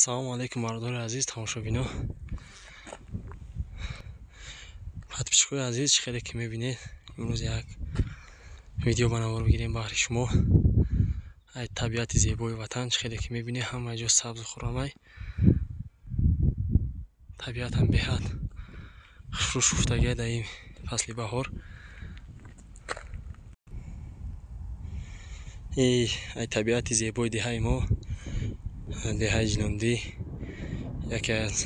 Ассалому алейкум бардори азиз тамошобино. Подписчикои азиз, чӣ хеле ки мебинед, имрӯз як видео ба навор бигирем баҳри шумо. Ай табиати зебои ватан, чӣ хеле ки мебинед, ҳама ҷо сабзу хуррамай. Табиатам беҳад хушрӯ шуфтагия дар ин фасли баҳор. Ай табиати зебои деҳаи мо, деҳаи Ҷилундӣ, яке аз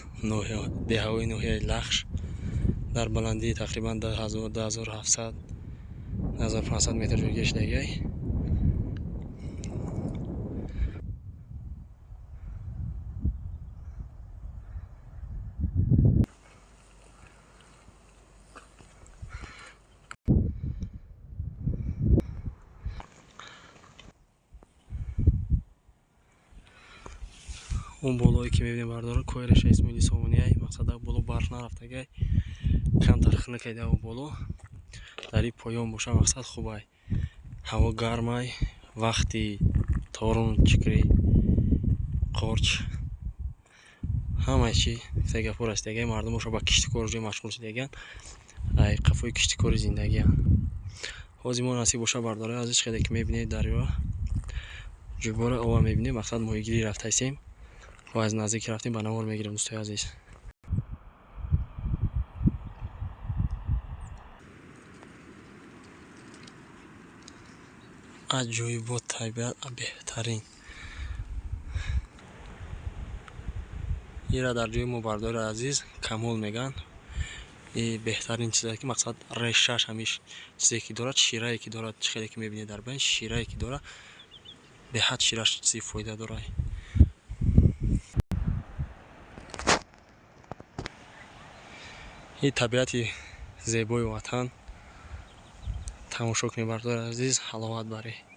деҳаҳои ноҳияи Лахш, дар баландии тақрибан 2700-2500 метр ҷойгир шудагиай. Он болое ки мебинем бардора кои решаи Исмоили Собуниай, мақсада боло барф нарафтагай, камтар хирна кайда у боло. Дар ин поён боша мақсад хубай. Ҳаво гармай, вақти торун, чикри, қорч, ҳамаи чӣ гапҳо расидагиай. Мардум боша ба киштикор ҷой машғул шудагиан. Ай қафои киштикори зиндагиам. Ҳозир мо насиб боша бардора азиз, чӣ хеле ки мебинед дарё ҷӯбора ова мебинед, мақсад моҳигирӣ рафтаистем. ва аз наздик рафтем ба навор мегирем дӯстои азиз. аҷоибо табиат беҳтарин. ира дар ҷои мо бардори азиз камол меган. беҳтарин чизе ки мақсад решааш ҳамиш чизе ки дорад, ширае ки дорад, чӣ хеле ки мебинед дар байн ширае ки дорад, беҳад шираш чизи фоида дорад. ин табиати зебои ватан тамошо кунед бардори азиз, ҳаловат баред.